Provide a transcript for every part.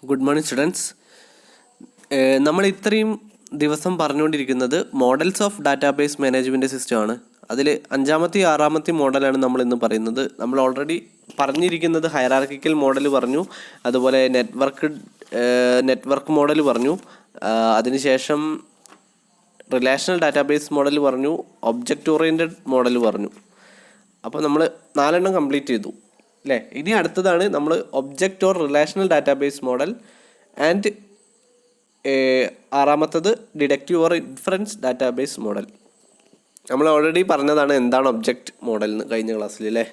Good morning students. നമ്മൾ ഇത്രയും ദിവസം പറഞ്ഞുകൊണ്ടിരിക്കുന്നത് മോഡൽസ് ഓഫ് ഡാറ്റാബേസ് മാനേജ്മെൻറ്റ് സിസ്റ്റമാണ്. അതിൽ 5ാമത്തെയും 6ാമത്തെയും മോഡലാണ് നമ്മൾ ഇന്ന് പറയുന്നത്. നമ്മൾ ഓൾറെഡി പറഞ്ഞിരിക്കുന്നത് ഹൈറാർക്കിക്കൽ മോഡൽ പറഞ്ഞു, അതുപോലെ നെറ്റ്വർക്ക് മോഡൽ പറഞ്ഞു, അതിനുശേഷം റിലേഷണൽ ഡാറ്റാബേസ് മോഡൽ പറഞ്ഞു, ഒബ്ജക്റ്റ് ഓറിയൻറ്റഡ് മോഡൽ പറഞ്ഞു. അപ്പോൾ നമ്മൾ 4 കംപ്ലീറ്റ് ചെയ്തു അല്ലേ. ഇനി അടുത്തതാണ് നമ്മൾ object or relational database model and 6ാമത്തത് deductive or inference database model. നമ്മൾ ഓൾറെഡി പറഞ്ഞതാണ് എന്താണ് ഒബ്ജക്റ്റ് മോഡൽ എന്ന് കഴിഞ്ഞ ക്ലാസ്സിൽ അല്ലേ.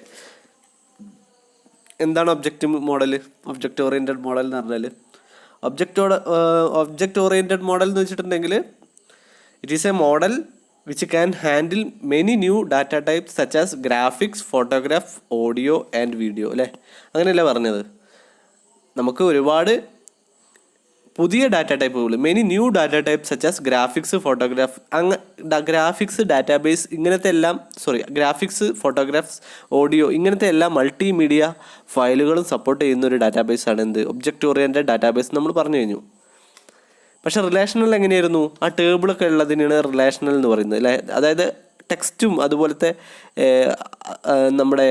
എന്താണ് object model, object oriented model എന്ന് പറഞ്ഞാൽ ഒബ്ജക്റ്റ് ഓറിയൻറ്റഡ് മോഡൽ എന്ന് വെച്ചിട്ടുണ്ടെങ്കിൽ it is a model which can handle many new data types such as graphics, photograph, audio and video അല്ലേ. അങ്ങനെയല്ലേ പറഞ്ഞത്. നമുക്ക് ഒരുപാട് പുതിയ ഡാറ്റ ടൈപ്പുകൾ, many new data type such as graphics, photograph, graphics, database ഇങ്ങനത്തെ എല്ലാം ഗ്രാഫിക്സ്, ഫോട്ടോഗ്രാഫ്സ്, ഓഡിയോ ഇങ്ങനത്തെ എല്ലാ മൾട്ടിമീഡിയ ഫയലുകളും സപ്പോർട്ട് ചെയ്യുന്ന ഒരു ഡാറ്റാബേസ് ആണ് എന്ത്, ഒബ്ജക്റ്റ് ഓറിയൻറ്റഡ് ഡാറ്റാബേസ് നമ്മൾ പറഞ്ഞു കഴിഞ്ഞു. പക്ഷേ റിലേഷണൽ എങ്ങനെയായിരുന്നു, ആ ടേബിളൊക്കെ ഉള്ളതിനാണ് റിലേഷണൽ എന്ന് പറയുന്നത് അല്ലേ. അതായത് ടെക്സ്റ്റും അതുപോലത്തെ നമ്മുടെ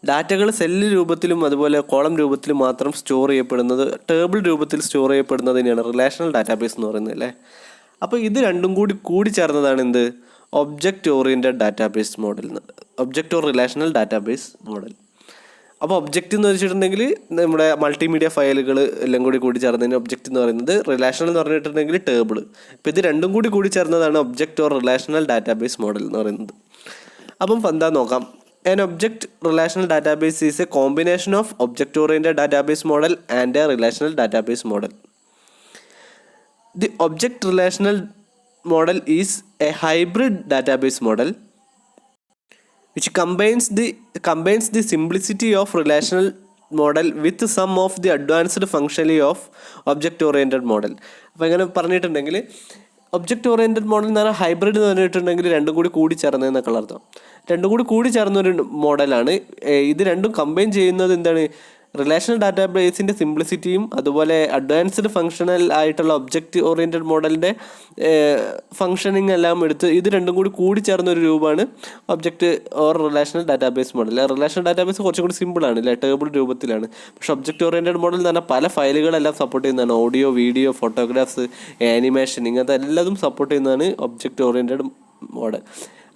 ഡാറ്റകൾ സെല്ല് രൂപത്തിലും അതുപോലെ കോളം രൂപത്തിലും മാത്രം സ്റ്റോർ ചെയ്യപ്പെടുന്നത്, ടേബിൾ രൂപത്തിൽ സ്റ്റോർ ചെയ്യപ്പെടുന്നതിനെയാണ് റിലേഷണൽ ഡാറ്റാബേസ് എന്ന് പറയുന്നത് അല്ലേ. അപ്പോൾ ഇത് രണ്ടും കൂടി ചേർന്നതാണ് എന്ത്, object oriented database model, object or relational database model. അപ്പോൾ ഒബ്ജക്റ്റ് എന്ന് വെച്ചിട്ടുണ്ടെങ്കിൽ നമ്മുടെ മൾട്ടിമീഡിയ ഫയലുകൾ എല്ലാം കൂടി ചേർന്നതിന് ഒബ്ജക്റ്റ് എന്ന് പറയുന്നത്, റിലേഷണൽ എന്ന് പറഞ്ഞിട്ടുണ്ടെങ്കിൽ ടേബിൾ. അപ്പോൾ ഇത് രണ്ടും കൂടി ചേർന്നതാണ് object or relational database model എന്ന് പറയുന്നത്. അപ്പം എന്താ നോക്കാം. An object relational database is a combination of object-oriented database model and a relational database model. The object relational model is a hybrid database model which combines the simplicity of relational model with some of the advanced functionality of object-oriented model. അപ്പോൾ ഇങ്ങനെ പറഞ്ഞിട്ടുണ്ടെങ്കിൽ object oriented model എന്ന് പറഞ്ഞാൽ hybrid എന്ന് പറഞ്ഞിട്ടുണ്ടെങ്കിൽ രണ്ടും കൂടി ചേർന്നതെന്നൊക്കെ അർത്ഥം. രണ്ടും കൂടി ചേർന്നൊരു മോഡലാണ്. ഇത് രണ്ടും കമ്പൈൻ ചെയ്യുന്നത് എന്താണ്, റിലേഷണൽ ഡാറ്റാബേസിൻ്റെ സിംപ്ലിസിറ്റിയും അതുപോലെ അഡ്വാൻസ്ഡ് ഫങ്ഷണൽ ആയിട്ടുള്ള ഒബ്ജക്റ്റ് ഓറിയൻറ്റഡ് മോഡലിൻ്റെ ഫങ്ഷനിങ് എല്ലാം എടുത്ത് ഇത് രണ്ടും കൂടി ചേർന്നൊരു രൂപമാണ് object or relational database model. Relational database കുറച്ചും കൂടി സിമ്പിളാണ് അല്ലേ, ടേബിൾ രൂപത്തിലാണ്. പക്ഷേ ഒബ്ജക്റ്റ് ഓറിയൻറ്റഡ് മോഡൽ എന്ന് പറഞ്ഞാൽ പല ഫയലുകളെല്ലാം സപ്പോർട്ട് ചെയ്യുന്നതാണ്. ഓഡിയോ, വീഡിയോ, ഫോട്ടോഗ്രാഫ്സ്, ആനിമേഷൻ ഇങ്ങനത്തെ എല്ലാതും സപ്പോർട്ട് ചെയ്യുന്നതാണ് ഒബ്ജക്റ്റ് ഓറിയൻറ്റഡ് മോഡൽ.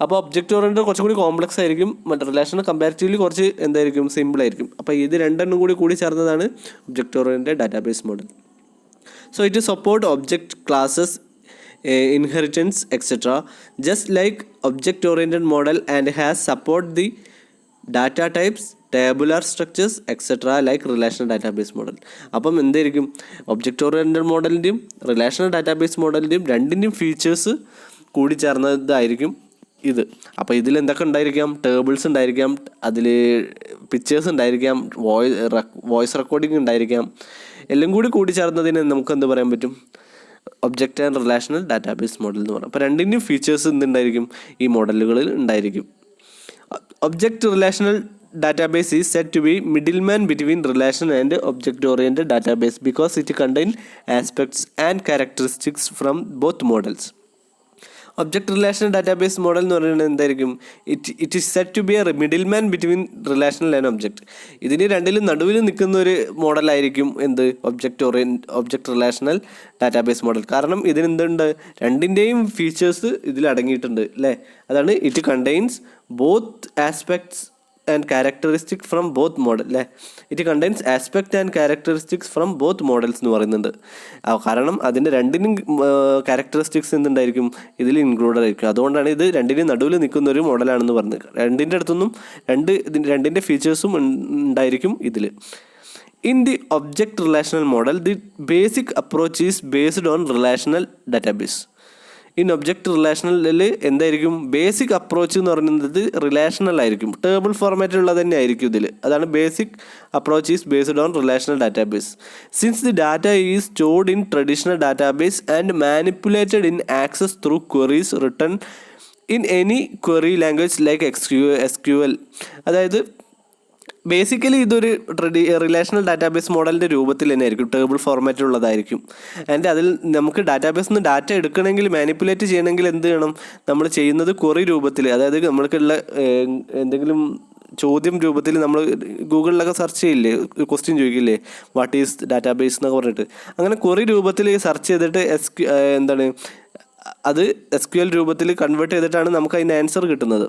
അപ്പോൾ ഒബ്ജക്റ്റ് ഓറിയൻറ്റഡ് കുറച്ചും കൂടി കോംപ്ലക്സ് ആയിരിക്കും, മറ്റേ റിലേഷണൽ കമ്പാരിറ്റീവ്ലി കുറച്ച് എന്തായിരിക്കും, സിമ്പിൾ ആയിരിക്കും. അപ്പോൾ ഇത് രണ്ടെണ്ണം കൂടി ചേർന്നതാണ് object oriented database model. So it support object classes, inheritance etc. just like object oriented model and has support the data types, tabular structures etc. like relational database model. അപ്പം എന്തായിരിക്കും, ഒബ്ജക്റ്റ് ഓറിയൻറ്റഡ് മോഡലിൻ്റെയും റിലേഷണൽ ഡാറ്റാബേസ് മോഡലിൻ്റെയും രണ്ടിൻ്റെയും features കൂടി ചേർന്നതായിരിക്കും ഇത്. അപ്പോൾ ഇതിൽ എന്തൊക്കെ ഉണ്ടായിരിക്കാം, tables ഉണ്ടായിരിക്കാം, അതിൽ പിക്ചേഴ്സ് ഉണ്ടായിരിക്കാം, വോയിസ് റെക്കോർഡിംഗ് ഉണ്ടായിരിക്കാം. എല്ലാം കൂടി ചേർന്നതിന് നമുക്ക് എന്ത് പറയാൻ പറ്റും, object and relational database model എന്ന് പറയാം. അപ്പോൾ രണ്ടിൻ്റെയും ഫീച്ചേഴ്സ് എന്തുണ്ടായിരിക്കും, ഈ മോഡലുകളിൽ ഉണ്ടായിരിക്കും. Object relational database is said to be middleman between relation and object oriented database because it contains aspects and characteristics from both models. Object relational database model എന്ന് പറയുന്നത് എന്തായിരിക്കും, it is set to be a middle man between relational and object. ഇതിന് രണ്ടിലും നടുവിൽ നിൽക്കുന്ന ഒരു മോഡലായിരിക്കും എന്ത്, object relational database model. കാരണം ഇതിനെന്തുണ്ട്, രണ്ടിൻ്റെയും ഫീച്ചേഴ്സ് ഇതിൽ അടങ്ങിയിട്ടുണ്ട് അല്ലേ. അതാണ് it contains both aspects and characteristics from both model അല്ലേ. It contains aspect and characteristics from both models എന്ന് പറയുന്നുണ്ട്. കാരണം അതിൻ്റെ രണ്ടിനും ക്യാരക്ടറിസ്റ്റിക്സ് എന്തുണ്ടായിരിക്കും, ഇതിൽ ഇൻക്ലൂഡഡ് ആയിരിക്കും. അതുകൊണ്ടാണ് ഇത് രണ്ടിനും നടുവിൽ നിൽക്കുന്ന ഒരു മോഡലാണെന്ന് പറഞ്ഞത്. രണ്ടിൻ്റെ അടുത്തൊന്നും രണ്ടിൻ്റെ ഫീച്ചേഴ്സും ഉണ്ടായിരിക്കും ഇതിൽ. In the object relational model the basic approach is based on relational database. In object റിലേഷണലിൽ എന്തായിരിക്കും, ബേസിക് അപ്രോച്ച് എന്ന് പറയുന്നത് റിലേഷണൽ ആയിരിക്കും, ടേബിൾ ഫോർമാറ്റിലുള്ളത് തന്നെ ആയിരിക്കും ഇതിൽ. അതാണ് basic approach is based on relational database. Since the data is stored in traditional database and manipulated in access through queries written in any query language like SQL. അതായത് basically ഇതൊരു relational database മോഡലിൻ്റെ രൂപത്തിൽ തന്നെ ആയിരിക്കും, table ഫോർമാറ്റിലുള്ളതായിരിക്കും. And അതിൽ നമുക്ക് ഡാറ്റാബേസിൽ നിന്ന് data എടുക്കണമെങ്കിൽ, മാനിപ്പുലേറ്റ് ചെയ്യണമെങ്കിൽ എന്ത് ചെയ്യണം, നമ്മൾ ചെയ്യുന്നത് ക്വറി രൂപത്തിൽ, അതായത് നമ്മൾക്കുള്ള എന്തെങ്കിലും ചോദ്യം രൂപത്തിൽ നമ്മൾ ഗൂഗിളിലൊക്കെ സെർച്ച് ചെയ്യില്ലേ, ക്വസ്റ്റ്യൻ ചോദിക്കില്ലേ, വാട്ട് ഈസ് ഡാറ്റാബേസ് എന്നൊക്കെ പറഞ്ഞിട്ട്, അങ്ങനെ ക്വറി രൂപത്തിൽ സെർച്ച് ചെയ്തിട്ട് എന്താണ് അത് SQL രൂപത്തിൽ കൺവേർട്ട് ചെയ്തിട്ടാണ് നമുക്ക് അതിൻ്റെ ആൻസർ കിട്ടുന്നത്.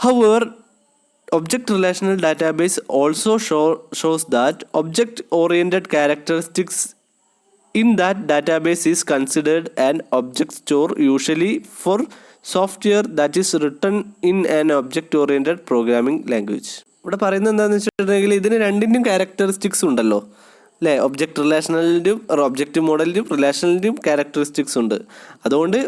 However, object relational database also shows that object-oriented characteristics in that database is considered an object store, usually for software that is written in an object-oriented programming language. ഇവിടെ പറയുന്നത് എന്താണെന്ന് വെച്ചിട്ടുണ്ടെങ്കിൽ ഇതിന് രണ്ടിൻ്റെയും ക്യാരക്ടറിസ്റ്റിക്സ് ഉണ്ടല്ലോ അല്ലേ, ഒബ്ജക്റ്റ് റിലേഷണലിൻ്റെയും ഒബ്ജക്റ്റ് മോഡലിൻ്റെയും റിലേഷണലിൻ്റെയും ക്യാരക്ടറിസ്റ്റിക്സ് ഉണ്ട്. അതുകൊണ്ട്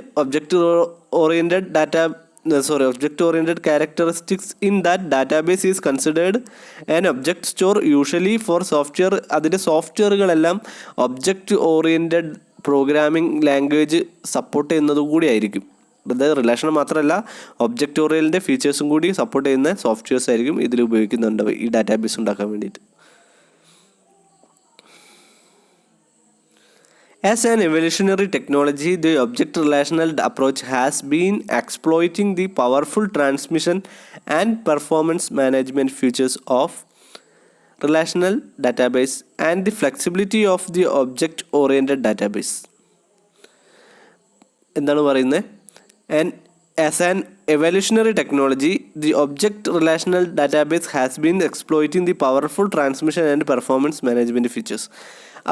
object-oriented characteristics in that database is considered an object store, usually for software. അതിൻ്റെ സോഫ്റ്റ്വെയറുകളെല്ലാം object oriented programming language support ചെയ്യുന്നത് കൂടി ആയിരിക്കും. അതായത് റിലേഷൻ മാത്രമല്ല, ഒബ്ജക്റ്റ് ഓറിയൻറ്റഡ് ഫീച്ചേഴ്സും കൂടി സപ്പോർട്ട് ചെയ്യുന്ന സോഫ്റ്റ്വെയർസ് ആയിരിക്കും ഇതിൽ ഉപയോഗിക്കുന്നുണ്ട് ഈ ഡാറ്റാബേസ് ഉണ്ടാക്കാൻ വേണ്ടിയിട്ട്. As an evolutionary technology, the object relational approach has been exploiting the powerful transmission and performance management features of relational database and the flexibility of the object-oriented database. എന്താണ് പറയുന്നത്? As an evolutionary technology, the object relational database has been exploiting the powerful transmission and performance management features.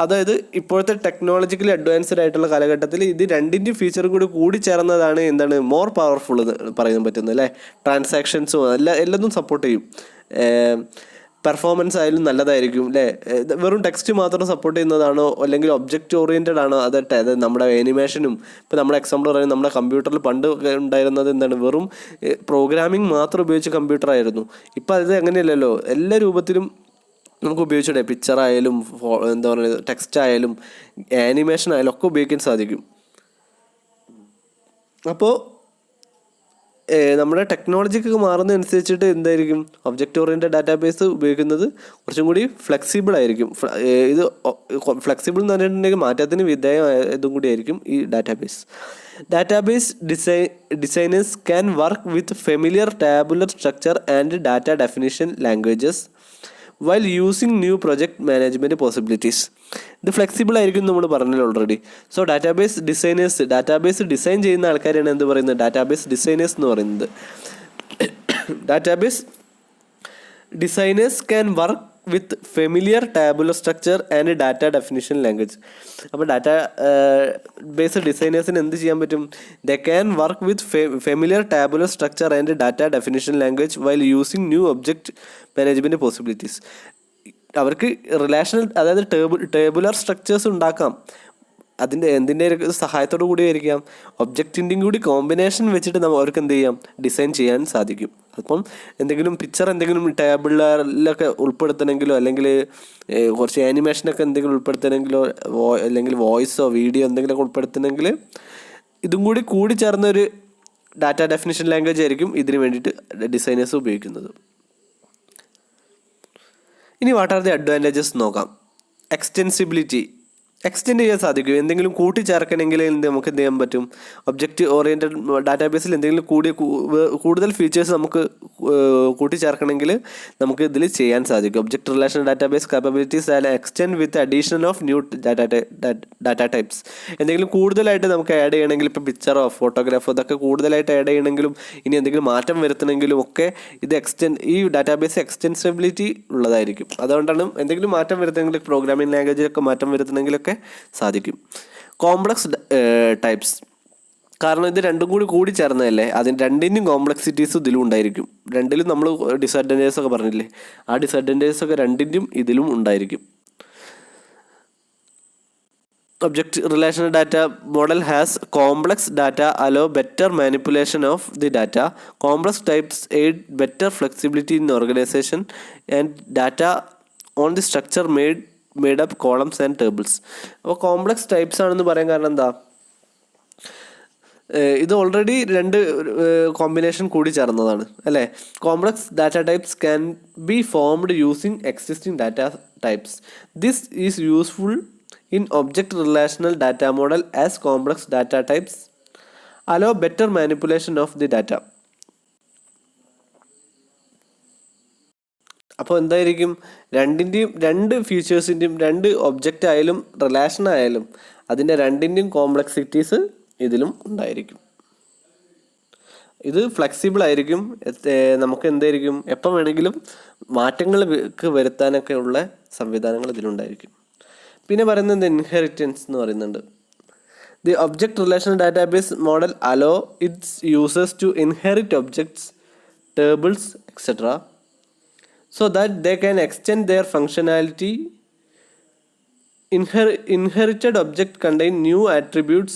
അതായത് ഇപ്പോഴത്തെ technologically advanced ആയിട്ടുള്ള കാലഘട്ടത്തിൽ ഇത് രണ്ടിൻ്റെയും ഫീച്ചറും കൂടി ചേർന്നതാണ് എന്താണ് മോർ പവർഫുൾ എന്ന് പറയാൻ പറ്റുന്നത് അല്ലേ. ട്രാൻസാക്ഷൻസും എല്ലാതും സപ്പോർട്ട് ചെയ്യും. പെർഫോമൻസ് ആയാലും നല്ലതായിരിക്കും അല്ലേ. വെറും ടെക്സ്റ്റ് മാത്രം സപ്പോർട്ട് ചെയ്യുന്നതാണോ അല്ലെങ്കിൽ ഒബ്ജക്റ്റ് ഓറിയൻറ്റഡ് ആണോ, അതായത് നമ്മുടെ ആനിമേഷനും ഇപ്പോൾ നമ്മുടെ എക്സാമ്പിൾ പറയുന്നത് നമ്മുടെ കമ്പ്യൂട്ടറിൽ പണ്ട് ഉണ്ടായിരുന്നത് എന്താണ്, വെറും പ്രോഗ്രാമിംഗ് മാത്രം ഉപയോഗിച്ച് കമ്പ്യൂട്ടർ ആയിരുന്നു. ഇപ്പോൾ അത് അങ്ങനെയല്ലല്ലോ, എല്ലാ രൂപത്തിലും നമുക്ക് ഉപയോഗിച്ചിടെ പിക്ചറായാലും എന്താ പറയുക ടെക്സ്റ്റ് ആയാലും ആനിമേഷൻ ആയാലും ഒക്കെ ഉപയോഗിക്കാൻ സാധിക്കും. അപ്പോൾ നമ്മുടെ ടെക്നോളജിക്ക് മാറുന്നതനുസരിച്ചിട്ട് എന്തായിരിക്കും, ഒബ്ജക്റ്റ് ഓറിയൻറ്റഡ് ഡാറ്റാബേസ് ഉപയോഗിക്കുന്നത് കുറച്ചും കൂടി ഫ്ലെക്സിബിൾ ആയിരിക്കും. ഇത് ഫ്ലെക്സിബിൾ എന്ന് പറഞ്ഞിട്ടുണ്ടെങ്കിൽ മാറ്റത്തിന് വിധേയമായതും കൂടി ആയിരിക്കും ഈ database. Database designers can work with familiar tabular structure and data definition languages while using new project management possibilities. ഇത് ഫ്ലെക്സിബിൾ ആയിരിക്കും നമ്മൾ പറഞ്ഞല്ലോ ഓൾറെഡി. സോ ഡാറ്റാബേസ് ഡിസൈൻ ചെയ്യുന്ന ആൾക്കാരാണ് എന്ത് പറയുന്നത്, ഡാറ്റാബേസ് ഡിസൈനേഴ്സ് എന്ന് പറയുന്നത്. Database designers can work with familiar tabular structure and data definition language. അപ്പോൾ ഡാറ്റാ ബേസ് ഡിസൈനേഴ്സിന് എന്ത് ചെയ്യാൻ പറ്റും, they can work with familiar tabular structure and data definition language while using new object management possibilities. അവർക്ക് relational അതായത് ടേബുലർ structures ഉണ്ടാക്കാം, അതിൻ്റെ എന്തിൻ്റെ സഹായത്തോടു കൂടി ആയിരിക്കാം, ഒബ്ജക്റ്റിൻ്റെയും കൂടി കോമ്പിനേഷൻ വെച്ചിട്ട് അവർക്ക് എന്ത് ചെയ്യാം, ഡിസൈൻ ചെയ്യാൻ സാധിക്കും. അപ്പം എന്തെങ്കിലും എന്തെങ്കിലും ടേബിളിലൊക്കെ ഉൾപ്പെടുത്തണമെങ്കിലോ അല്ലെങ്കിൽ കുറച്ച് ആനിമേഷനൊക്കെ എന്തെങ്കിലും ഉൾപ്പെടുത്തണമെങ്കിലോ അല്ലെങ്കിൽ വോയിസോ വീഡിയോ എന്തെങ്കിലുമൊക്കെ ഉൾപ്പെടുത്തണമെങ്കിൽ ഇതും കൂടി ചേർന്നൊരു ഡാറ്റ ഡെഫിനിഷൻ ലാംഗ്വേജ് ആയിരിക്കും ഇതിന് വേണ്ടിയിട്ട് ഡിസൈനേഴ്സ് ഉപയോഗിക്കുന്നത്. ഇനി വാട്ട് ആർ ദി അഡ്വാൻറ്റേജസ് നോക്കാം. എക്സ്റ്റെൻഡ് ചെയ്യാൻ സാധിക്കും. എന്തെങ്കിലും കൂട്ടിച്ചേർക്കണമെങ്കിൽ നമുക്ക് എന്ത് ചെയ്യാൻ പറ്റും, ഒബ്ജക്റ്റ് ഓറിയൻറ്റഡ് ഡാറ്റാബേസിൽ എന്തെങ്കിലും കൂടുതൽ ഫീച്ചേഴ്സ് നമുക്ക് കൂട്ടിച്ചേർക്കണമെങ്കിൽ നമുക്ക് ഇതിൽ ചെയ്യാൻ സാധിക്കും. Object relation database capabilities and extend with addition of new data types. എന്തെങ്കിലും കൂടുതലായിട്ട് നമുക്ക് ആഡ് ചെയ്യണമെങ്കിൽ ഇപ്പോൾ പിക്ചറോ ഫോട്ടോഗ്രാഫോ ഇതൊക്കെ കൂടുതലായിട്ട് ആഡ് ചെയ്യണമെങ്കിലും ഇനി എന്തെങ്കിലും മാറ്റം വരുത്തണമെങ്കിലും ഒക്കെ ഇത് ഈ ഡാറ്റാബേസ് എക്സ്റ്റെൻസിബിലിറ്റി ഉള്ളതായിരിക്കും. അതുകൊണ്ടാണ് എന്തെങ്കിലും മാറ്റം വരുത്തണമെങ്കിൽ പ്രോഗ്രാമിംഗ് ലാംഗ്വേജിലൊക്കെ മാറ്റം വരുത്തണമെങ്കിലൊക്കെ സാധിക്കും. കോംപ്ലക്സ് ടൈപ്സ്, കാരണം ഇത് രണ്ടും കൂടി ചേർന്നതല്ലേ, അതിന് രണ്ടിൻ്റെയും കോംപ്ലക്സിറ്റീസ് ഇതിലും ഉണ്ടായിരിക്കും. രണ്ടിലും നമ്മൾ ഡിസഡ്വാൻറ്റേജസ് ഒക്കെ പറഞ്ഞില്ലേ, ആ ഡിസഡ്വാൻറ്റേജസ് ഒക്കെ രണ്ടിൻ്റെയും ഇതിലും ഉണ്ടായിരിക്കും. Object relational data model has complex data hello better manipulation of the data. Complex types aid better flexibility in organisation and data on the structure made up columns and tables. അപ്പോൾ complex types ആണെന്ന് പറയാൻ കാരണം എന്താ, ഇത് already രണ്ട് combination കൂടി ചേർന്നതാണ് അല്ലേ. Complex data types can be formed using existing data types. This is useful in object relational data model as complex data types hello better manipulation of the data. അപ്പോൾ എന്തായിരിക്കും, രണ്ട് ഫീച്ചേഴ്സിൻ്റെയും രണ്ട് ഒബ്ജക്റ്റ് ആയാലും relation ആയാലും അതിൻ്റെ രണ്ടിൻ്റെയും കോംപ്ലക്സിറ്റീസ് ഇതിലും ഉണ്ടായിരിക്കും. ഇത് ഫ്ലെക്സിബിൾ ആയിരിക്കും. നമുക്ക് എന്തായിരിക്കും, എപ്പം വേണമെങ്കിലും മാറ്റങ്ങൾ വരുത്താനൊക്കെ ഉള്ള സംവിധാനങ്ങൾ ഇതിലുണ്ടായിരിക്കും. പിന്നെ പറയുന്നത് ഇൻഹെറിറ്റൻസ് എന്ന് പറയുന്നുണ്ട്. The object relational database model allow its users to inherit objects, tables etcetera so that they can extend their functionality. Inherited object contain new attributes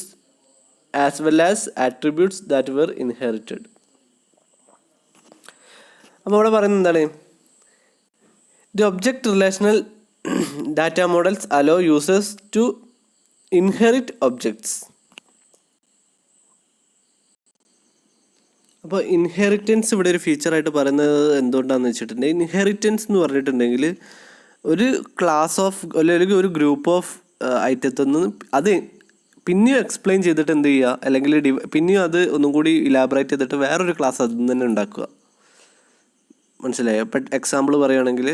as well as attributes that were inherited. അപ്പോൾ ഇവിടെ പറയുന്നത് എന്താണ്, the object relational data models allow users to inherit objects. അപ്പോൾ inheritance ഇവിടെ ഒരു ഫീച്ചറായിട്ട് പറയുന്നത് എന്തുകൊണ്ടാണെന്ന് വെച്ചിട്ടുണ്ടെങ്കിൽ, ഇൻഹെറിറ്റൻസ് എന്ന് പറഞ്ഞിട്ടുണ്ടെങ്കിൽ ഒരു ക്ലാസ് ഓഫ് അല്ലെങ്കിൽ ഒരു ഗ്രൂപ്പ് ഓഫ് ഐറ്റത്തിൽ നിന്ന് അത് പിന്നെയും എക്സ്പ്ലെയിൻ ചെയ്തിട്ട് എന്ത് ചെയ്യുക, അല്ലെങ്കിൽ പിന്നെയും അത് ഒന്നും കൂടി ഇലാബറേറ്റ് ചെയ്തിട്ട് വേറൊരു ക്ലാസ് അതിൽ നിന്ന് തന്നെ ഉണ്ടാക്കുക. മനസ്സിലായോ? ഇപ്പം എക്സാമ്പിൾ പറയുകയാണെങ്കിൽ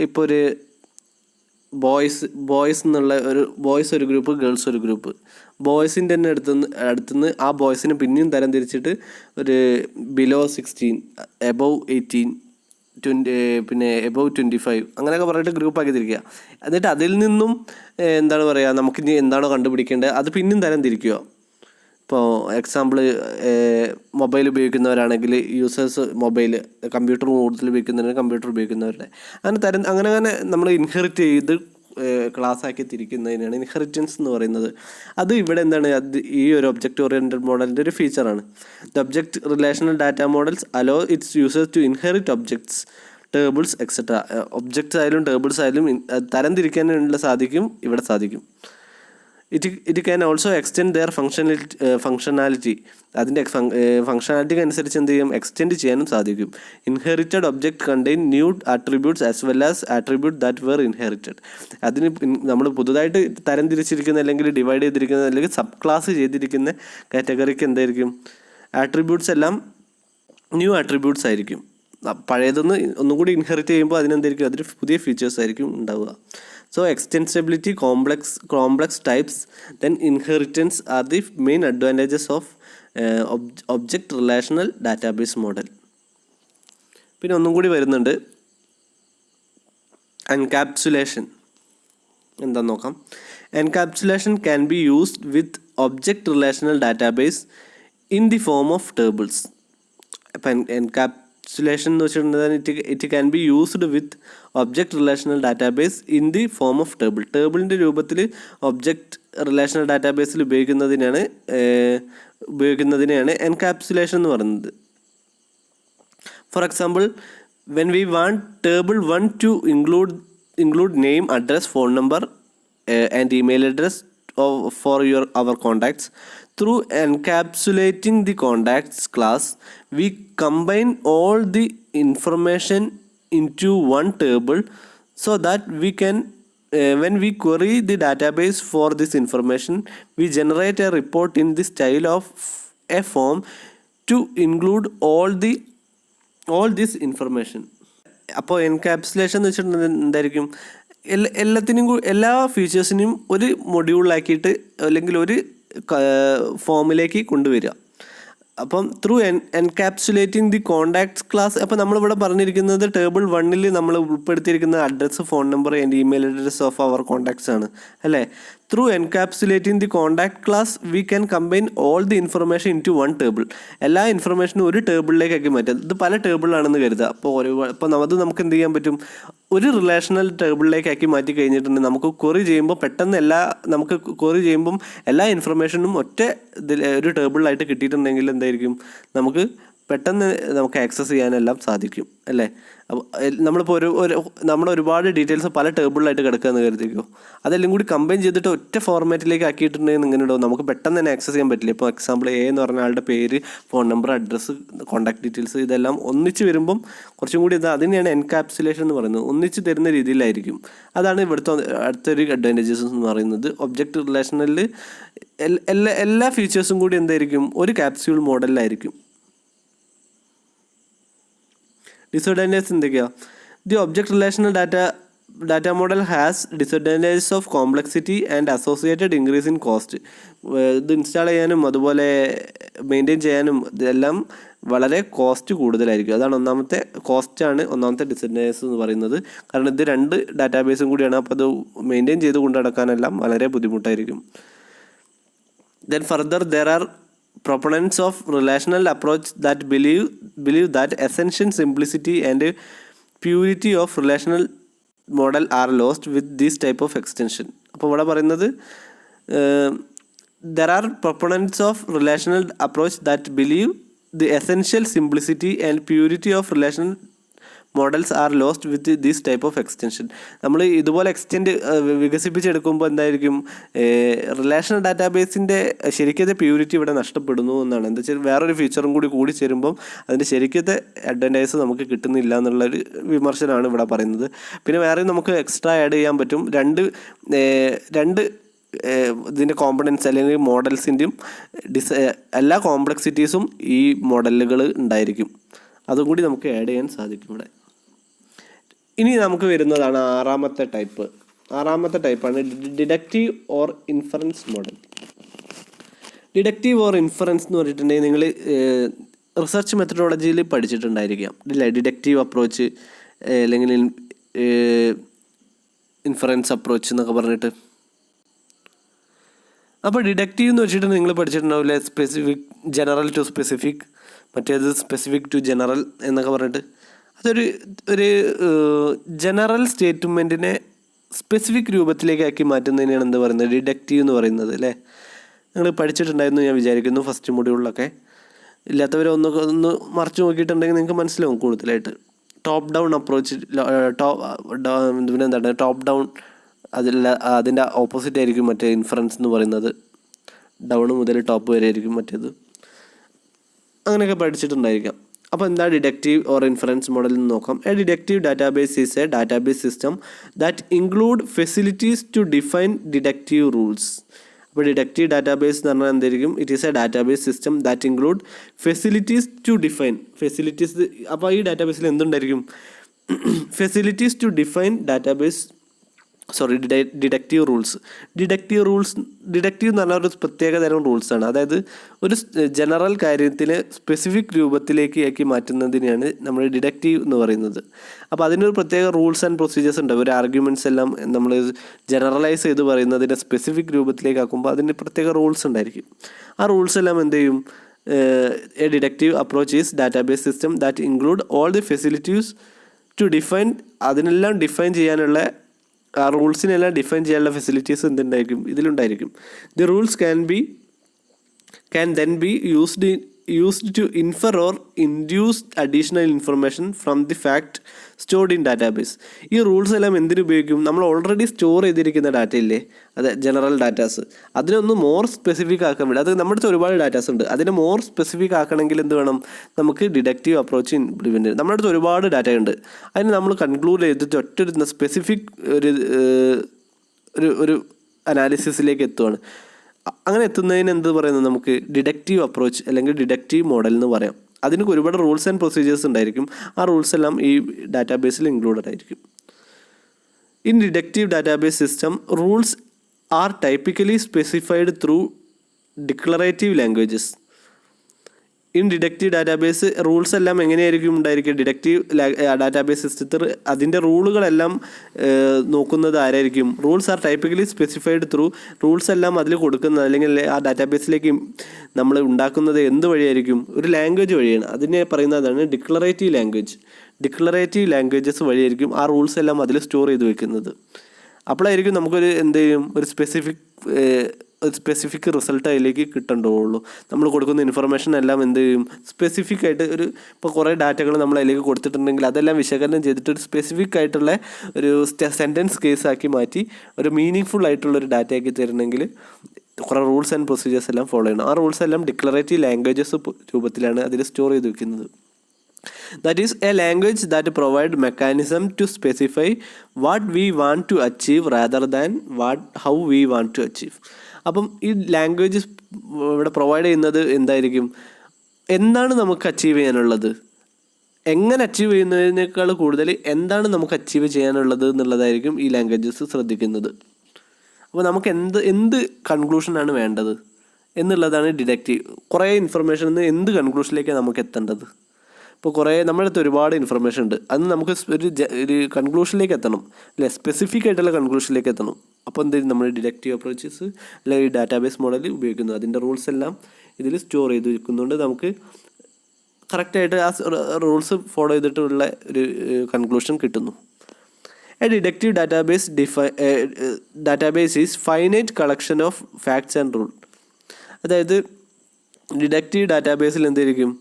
ഇപ്പോൾ ഒരു ബോയ്സ് എന്നുള്ള ഒരു ഗ്രൂപ്പ്, ഗേൾസ് ഒരു ഗ്രൂപ്പ്. ബോയ്സിൻ്റെ തന്നെ അടുത്തുനിന്ന് ആ ബോയ്സിനെ പിന്നെയും തരം തിരിച്ചിട്ട് ഒരു ബിലോ 16, എബവ് 18, 20, പിന്നെ എബവ് 25 അങ്ങനെയൊക്കെ പറഞ്ഞിട്ട് ഗ്രൂപ്പാക്കി തിരിക്കുക. എന്നിട്ട് അതിൽ നിന്നും എന്താണ് പറയുക, നമുക്കിനി എന്താണോ കണ്ടുപിടിക്കേണ്ടത് അത് പിന്നെയും തരം തിരിക്കുക. ഇപ്പോൾ എക്സാമ്പിൾ മൊബൈൽ ഉപയോഗിക്കുന്നവരാണെങ്കിൽ യൂസേഴ്സ് മൊബൈൽ, കമ്പ്യൂട്ടർ കൂടുതൽ ഉപയോഗിക്കുന്നവർ കമ്പ്യൂട്ടർ ഉപയോഗിക്കുന്നവരുടെ അങ്ങനെ നമ്മൾ ഇൻഹെറിറ്റ് ചെയ്ത് ക്ലാസ് ആക്കി തിരിക്കുന്നതിനാണ് ഇൻഹെറിറ്റൻസ് എന്ന് പറയുന്നത്. അത് ഇവിടെ എന്താണ്, അത് ഈ ഒരു ഒബ്ജക്റ്റ് ഓറിയൻറ്റഡ് മോഡലിൻ്റെ ഒരു ഫീച്ചറാണ്. The object relational data models allow its users to inherit objects, tables etcetera. Objects ആയാലും ടേബിൾസ് ആയാലും തരം തിരിക്കാനുള്ള ഇവിടെ സാധിക്കും. It can also extend their functionality. അതിൻ്റെ ഫങ്ഷനാലിറ്റിക്ക് അനുസരിച്ച് എന്ത് ചെയ്യും, എക്സ്റ്റെൻഡ് ചെയ്യാനും സാധിക്കും. Inherited object contain new attributes as well as attribute that were inherited. അതിന് നമ്മൾ പുതുതായിട്ട് തരം തിരിച്ചിരിക്കുന്ന അല്ലെങ്കിൽ ഡിവൈഡ് ചെയ്തിരിക്കുന്ന അല്ലെങ്കിൽ സബ് ക്ലാസ് ചെയ്തിരിക്കുന്ന കാറ്റഗറിക്ക് എന്തായിരിക്കും, ആട്രിബ്യൂട്ട്സ് എല്ലാം ന്യൂ ആട്രിബ്യൂട്ട്സ് ആയിരിക്കും. പഴയതൊന്ന് ഒന്നും കൂടി ഇൻഹെറിറ്റ് ചെയ്യുമ്പോൾ അതിനെന്തായിരിക്കും, അതിന് പുതിയ ഫീച്ചേഴ്സ് ആയിരിക്കും ഉണ്ടാവുക. So extensibility, complex types, then inheritance are the main advantages of object relational database model. പിന്നെ ഒന്നും കൂടി വരുന്നുണ്ട്, എൻകാപ്സുലേഷൻ. എന്താന്ന് നോക്കാം. Encapsulation can be used with object relational database in the form of tables. അപ്പം എൻകാപ്സുലേഷൻ എന്ന് വെച്ചിട്ടുണ്ടെങ്കിൽ it can be used with object relational database in the form of table. ടേബിളിൻ്റെ രൂപത്തിൽ ഒബ്ജക്റ്റ് റിലേഷണൽ ഡാറ്റാബേസിൽ ഉപയോഗിക്കുന്നതിനെയാണ് എൻകാപ്സുലേഷൻ എന്ന് പറയുന്നത്. For example, when we want table 1 to include name, address, phone number and email address for our contacts. Through encapsulating the contacts class, we combine all the information into one table so that we can when we query the database for this information, we generate a report in the style of a form to include all this information. അപ്പോൾ encapsulation എന്ന് വെച്ചിട്ടുണ്ടെങ്കിൽ എന്തായിരിക്കും, എല്ലാ ഫീച്ചേഴ്സിനെയും ഒരു മൊഡ്യൂളാക്കിയിട്ട് അല്ലെങ്കിൽ ഒരു ഫോമിലേക്ക് കൊണ്ടുവരിക. അപ്പം through encapsulating the contacts class. അപ്പോൾ നമ്മളിവിടെ പറഞ്ഞിരിക്കുന്നത് ടേബിൾ 1 നമ്മൾ ഉൾപ്പെടുത്തിയിരിക്കുന്ന address, phone number and email address of our contacts ആണ് അല്ലേ. Through encapsulating the contact class we can combine all the information into 1 table. എല്ലാ ഇൻഫർമേഷനും ഒരു ടേബിളിലേക്കാക്കി മാറ്റാം. ഇത് പല ടേബിളാണെന്ന് കരുതുക. അപ്പോൾ അത് നമുക്ക് എന്ത് ചെയ്യാൻ പറ്റും, ഒരു റിലേഷണൽ ടേബിളിലേക്കാക്കി മാറ്റി കഴിഞ്ഞിട്ടുണ്ടെങ്കിൽ നമുക്ക് ക്വറി ചെയ്യുമ്പോൾ പെട്ടെന്ന് എല്ലാ ഇൻഫർമേഷനും ഒറ്റ ഒരു ടേബിളിലായിട്ട് കിട്ടിയിട്ടുണ്ടെങ്കിൽ എന്തായിരിക്കും, നമുക്ക് പെട്ടെന്ന് നമുക്ക് ആക്സസ് ചെയ്യാനെല്ലാം സാധിക്കും അല്ലേ. അപ്പോൾ നമ്മളിപ്പോൾ നമ്മുടെ ഒരുപാട് ഡീറ്റെയിൽസ് പല ടേബിളിലായിട്ട് കിടക്കുകയെന്ന് കരുതിക്കോ, അതെല്ലാം കൂടി കമ്പൈൻ ചെയ്തിട്ട് ഒറ്റ ഫോർമാറ്റിലേക്ക് ആക്കിയിട്ടുണ്ടെങ്കിൽ ഇങ്ങനെ ഉണ്ടാവും, നമുക്ക് പെട്ടെന്ന് തന്നെ ആക്സസ് ചെയ്യാൻ പറ്റില്ല. ഇപ്പോൾ എക്സാമ്പിൾ എ എന്ന് പറഞ്ഞ ആളുടെ പേര്, phone number, address, contact details ഇതെല്ലാം ഒന്നിച്ച് വരുമ്പം കുറച്ചും കൂടി അതിനെയാണ് എൻകാപ്സുലേഷൻ എന്ന് പറയുന്നത്, ഒന്നിച്ച് തരുന്ന രീതിയിലായിരിക്കും. അതാണ് ഇവിടുത്തെ അടുത്തൊരു അഡ്വാൻറ്റേജസ് എന്ന് പറയുന്നത്. ഒബ്ജക്റ്റ് റിലേഷനിൽ എല്ലാ ഫീച്ചേഴ്സും കൂടി എന്തായിരിക്കും, ഒരു ക്യാപ്സ്യൂൾ മോഡലിലായിരിക്കും. ഡിസഡ്വാൻറ്റേജസ് എന്തൊക്കെയാണ്? The object relational data model has disadvantages of complexity and associated increase in cost. ഇത് ഇൻസ്റ്റാൾ ചെയ്യാനും അതുപോലെ മെയിൻറ്റെയിൻ ചെയ്യാനും ഇതെല്ലാം വളരെ കോസ്റ്റ് കൂടുതലായിരിക്കും. അതാണ് ഒന്നാമത്തെ ഡിസഡ്വാൻറ്റേജസ് എന്ന് പറയുന്നത്. കാരണം ഇത് 2 ഡാറ്റാബേസും കൂടിയാണ്, അപ്പോൾ അത് മെയിൻറ്റെയിൻ ചെയ്ത് കൊണ്ടു നടക്കാനെല്ലാം വളരെ ബുദ്ധിമുട്ടായിരിക്കും. Then further, there are proponents of relational approach that believe that essential simplicity and purity of relational model are lost with this type of extension. അപ്പോൾ ഇവിടെ പറയുന്നത് there are proponents of relational approach that believe the essential simplicity and purity of relational models are lost with this type of extension. നമ്മൾ ഇതുപോലെ വികസിപ്പിച്ചെടുക്കുമ്പോൾ എന്തായിരിക്കും, relational ഡാറ്റാബേസിൻ്റെ ശരിക്കത്തെ purity ഇവിടെ നഷ്ടപ്പെടുന്നു എന്നാണ്. എന്താ വെച്ചാൽ വേറൊരു ഫീച്ചറും കൂടി ചേരുമ്പം അതിൻ്റെ ശരിക്കത്തെ അഡ്വാൻറ്റേജസ് നമുക്ക് കിട്ടുന്നില്ല എന്നുള്ളൊരു വിമർശനമാണ് ഇവിടെ പറയുന്നത്. പിന്നെ വേറെ നമുക്ക് എക്സ്ട്രാ ആഡ് ചെയ്യാൻ പറ്റും. രണ്ട് ഇതിൻ്റെ കോമ്പണൻസ് അല്ലെങ്കിൽ മോഡൽസിൻ്റെയും എല്ലാ കോംപ്ലക്സിറ്റീസും ഈ മോഡലുകൾ ഉണ്ടായിരിക്കും. അതും കൂടി നമുക്ക് ആഡ് ചെയ്യാൻ സാധിക്കും ഇവിടെ. ഇനി നമുക്ക് വരുന്നതാണ് ആറാമത്തെ ടൈപ്പാണ് deductive or inference model. Deductive or inference എന്ന് പറഞ്ഞിട്ടുണ്ടെങ്കിൽ നിങ്ങൾ റിസർച്ച് മെത്തഡോളജിയിൽ പഠിച്ചിട്ടുണ്ടായിരിക്കാം ഇല്ലേ, ഡിഡക്റ്റീവ് അപ്രോച്ച് അല്ലെങ്കിൽ ഇൻഫറൻസ് അപ്രോച്ച് എന്നൊക്കെ പറഞ്ഞിട്ട്. അപ്പോൾ ഡിഡക്റ്റീവ് എന്ന് വെച്ചിട്ട് നിങ്ങൾ പഠിച്ചിട്ടുണ്ടാവില്ലേ, സ്പെസിഫിക്, ജനറൽ ടു സ്പെസിഫിക്, മറ്റേത് സ്പെസിഫിക് ടു ജനറൽ എന്നൊക്കെ പറഞ്ഞിട്ട്. അതൊരു ജനറൽ സ്റ്റേറ്റ്മെൻറ്റിനെ സ്പെസിഫിക് രൂപത്തിലേക്കാക്കി മാറ്റുന്നതിനെയാണ് എന്ത് പറയുന്നത്, ഡിഡക്റ്റീവ് എന്ന് പറയുന്നത് അല്ലേ. നിങ്ങൾ പഠിച്ചിട്ടുണ്ടായിരുന്നു ഞാൻ വിചാരിക്കുന്നു ഫസ്റ്റ് മൊഡ്യൂളിലൊക്കെ. ഇല്ലാത്തവരൊന്ന് മറിച്ച് നോക്കിയിട്ടുണ്ടെങ്കിൽ നിങ്ങൾക്ക് മനസ്സിലാവും കൂടുതലായിട്ട്. ടോപ്പ് ഡൗൺ അപ്രോച്ച്, എന്താണ് ടോപ്പ് ഡൗൺ, അതിൻ്റെ ഓപ്പോസിറ്റ് ആയിരിക്കും മറ്റേ ഇൻഫറൻസ് എന്ന് പറയുന്നത്. ഡൗൺ മുതൽ ടോപ്പ് വരെ ആയിരിക്കും മറ്റേത്. അങ്ങനെയൊക്കെ പഠിച്ചിട്ടുണ്ടായിരിക്കാം. അപ്പോൾ എന്താ ഡിഡക്റ്റീവ് ഓർ ഇൻഫറൻസ് മോഡൽ എന്ന് നോക്കാം. A deductive database is a database system that include facilities to define deductive rules. അപ്പോൾ ഡിഡക്റ്റീവ് ഡാറ്റാബേസ് എന്ന് പറഞ്ഞാൽ എന്തായിരിക്കും, it is a database system that include facilities to define. Facilities, അപ്പോൾ ഈ ഡാറ്റാബേസിൽ എന്തുണ്ടായിരിക്കും, facilities to define deductive rules. Deductive എന്ന് പറഞ്ഞാൽ ഒരു പ്രത്യേക തരം റൂൾസാണ്. അതായത് ഒരു ജനറൽ കാര്യത്തിന് സ്പെസിഫിക് രൂപത്തിലേക്ക് ആക്കി മാറ്റുന്നതിനെയാണ് നമ്മൾ ഡിഡക്റ്റീവ് എന്ന് പറയുന്നത്. അപ്പോൾ അതിനൊരു പ്രത്യേക റൂൾസ് ആൻഡ് പ്രൊസീജിയേഴ്സ് ഉണ്ട്. ഒരു ആർഗ്യുമെൻറ്റ്സ് എല്ലാം നമ്മൾ ജനറലൈസ് ചെയ്ത് പറയുന്നതിനെ സ്പെസിഫിക് രൂപത്തിലേക്ക് ആക്കുമ്പോൾ അതിന് പ്രത്യേക റൂൾസ് ഉണ്ടായിരിക്കും. ആ റൂൾസ് എല്ലാം എന്ത് ചെയ്യും, a deductive approach is database system that include all the facilities to define. അതിനെല്ലാം ഡിഫൈൻ ചെയ്യാനുള്ള, ആ റൂൾസിനെല്ലാം ഡിഫൈൻ ചെയ്യാനുള്ള ഫെസിലിറ്റീസ് എന്തുണ്ടായിരിക്കും, ഇതിലുണ്ടായിരിക്കും. The rules can then be used to infer or induce additional information from the fact stored in database. ഈ rules എല്ലാം എന്തിനുപയോഗിക്കും, നമ്മൾ ഓൾറെഡി സ്റ്റോർ ചെയ്തിരിക്കുന്ന ഡാറ്റ ഇല്ലേ, അത് ജനറൽ ഡാറ്റാസ്, അതിനൊന്ന് മോർ സ്പെസിഫിക് ആക്കാൻ വേണ്ടി. അത് നമ്മുടെ അടുത്ത് ഒരുപാട് ഡാറ്റാസ് ഉണ്ട്, അതിനെ മോർ സ്പെസിഫിക് ആക്കണമെങ്കിൽ എന്ത് വേണം, നമുക്ക് ഡിഡക്റ്റീവ് അപ്രോച്ച് ഇംപ്ലിമെൻ്റ് ചെയ്യും. നമ്മുടെ അടുത്ത് ഒരുപാട് ഡാറ്റ ഉണ്ട്, അതിന് നമ്മൾ കൺക്ലൂഡ് ചെയ്തിട്ട് ഒറ്റ സ്പെസിഫിക് ഒരു അനാലിസിസിലേക്ക് എത്തുകയാണ്. അങ്ങനെ എത്തുന്നതിന് എന്ത് പറയുന്നത്, നമുക്ക് ഡിഡക്റ്റീവ് അപ്രോച്ച് അല്ലെങ്കിൽ ഡിഡക്റ്റീവ് മോഡൽ എന്ന് പറയാം. അതിന് ഒരുപാട് റൂൾസ് ആൻഡ് പ്രൊസീജിയേഴ്സ് ഉണ്ടായിരിക്കും. ആ റൂൾസ് എല്ലാം ഈ ഡാറ്റാബേസിൽ ഇൻക്ലൂഡഡ് ആയിരിക്കും. In deductive database system rules R typically specified through declarative languages. In deductive database rules എല്ലാം എങ്ങനെയായിരിക്കും ഉണ്ടായിരിക്കും, ഡിഡക്റ്റീവ് ഡാറ്റാബേസ് സിസ്റ്റത്തിൽ അതിൻ്റെ റൂളുകളെല്ലാം നോക്കുന്നത് ആരായിരിക്കും, rules R typically specified through. Rules എല്ലാം അതിൽ കൊടുക്കുന്നത് അല്ലെങ്കിൽ ആ ഡാറ്റാബേസിലേക്ക് നമ്മൾ ഉണ്ടാക്കുന്നത് എന്ത് വഴിയായിരിക്കും, ഒരു ലാംഗ്വേജ് വഴിയാണ്. അതിനെ പറയുന്നതാണ് ഡിക്ലറേറ്റീവ് ലാംഗ്വേജ്. ഡിക്ലറേറ്റീവ് ലാംഗ്വേജസ് വഴിയായിരിക്കും ആ റൂൾസ് എല്ലാം അതിൽ സ്റ്റോർ ചെയ്ത് വെക്കുന്നത്. അപ്പോഴായിരിക്കും നമുക്കൊരു എന്ത് ചെയ്യും, ഒരു സ്പെസിഫിക് സ്പെസിഫിക് റിസൾട്ട് അതിലേക്ക് കിട്ടണ്ടുള്ളൂ. നമ്മൾ കൊടുക്കുന്ന ഇൻഫർമേഷൻ എല്ലാം എന്ത് ചെയ്യും, സ്പെസിഫിക് ആയിട്ട് ഇപ്പോൾ കുറേ ഡാറ്റകൾ നമ്മൾ അതിലേക്ക് കൊടുത്തിട്ടുണ്ടെങ്കിൽ അതെല്ലാം വിശകലനം ചെയ്തിട്ട് ഒരു സ്പെസിഫിക് ആയിട്ടുള്ള ഒരു സെൻറ്റൻസ് കേസാക്കി മാറ്റി ഒരു മീനിങ് ഫുൾ ആയിട്ടുള്ളൊരു ഡാറ്റ ആക്കി തരണമെങ്കിൽ കുറേ റൂൾസ് ആൻഡ് പ്രൊസീജിയേഴ്സ് എല്ലാം ഫോളോ ചെയ്യണം. ആ റൂൾസ് എല്ലാം ഡിക്ലറേറ്റീവ് ലാംഗ്വേജസ് രൂപത്തിലാണ് അതിൽ സ്റ്റോർ ചെയ്ത് വെക്കുന്നത്. That is a language that provide mechanism to specify what we want to achieve rather than how we want to achieve. അപ്പം ഈ ലാംഗ്വേജ് ഇവിടെ പ്രൊവൈഡ് ചെയ്യുന്നത് എന്തായിരിക്കും, എന്താണ് നമുക്ക് അച്ചീവ് ചെയ്യാനുള്ളത്, എങ്ങനെ അച്ചീവ് ചെയ്യുന്നതിനേക്കാൾ കൂടുതൽ എന്താണ് നമുക്ക് അച്ചീവ് ചെയ്യാനുള്ളത് എന്നുള്ളതായിരിക്കും ഈ ലാംഗ്വേജസ് ശ്രദ്ധിക്കുന്നത്. അപ്പോൾ നമുക്ക് എന്ത് കൺക്ലൂഷനാണ് വേണ്ടത് എന്നുള്ളതാണ് ഡിഡക്റ്റീവ്. കുറേ ഇൻഫർമേഷനിൽ നിന്ന് എന്ത് കൺക്ലൂഷനിലേക്കാണ് നമുക്ക് എത്തേണ്ടത്. ഇപ്പോൾ കുറേ നമ്മുടെ അടുത്ത് ഒരുപാട് ഇൻഫർമേഷൻ ഉണ്ട്, അത് നമുക്ക് ഒരു കൺക്ലൂഷനിലേക്ക് എത്തണം അല്ലെ, സ്പെസിഫിക് ആയിട്ടുള്ള കൺക്ലൂഷനിലേക്ക് എത്തണം. അപ്പോൾ എന്തെങ്കിലും നമ്മൾ ഡിഡക്റ്റീവ് അപ്രോച്ചസ് അല്ലെങ്കിൽ ഡാറ്റാബേസ് മോഡൽ ഉപയോഗിക്കുന്നു. അതിൻ്റെ റൂൾസ് എല്ലാം ഇതിൽ സ്റ്റോർ ചെയ്ത് വെക്കുന്നുണ്ട്. നമുക്ക് കറക്റ്റായിട്ട് ആ റൂൾസ് ഫോളോ ചെയ്തിട്ടുള്ള ഒരു കൺക്ലൂഷൻ കിട്ടുന്നു. A deductive database is finite collection of facts and rule. അതായത് ഡിഡക്റ്റീവ് ഡാറ്റാബേസിൽ എന്തായിരിക്കും,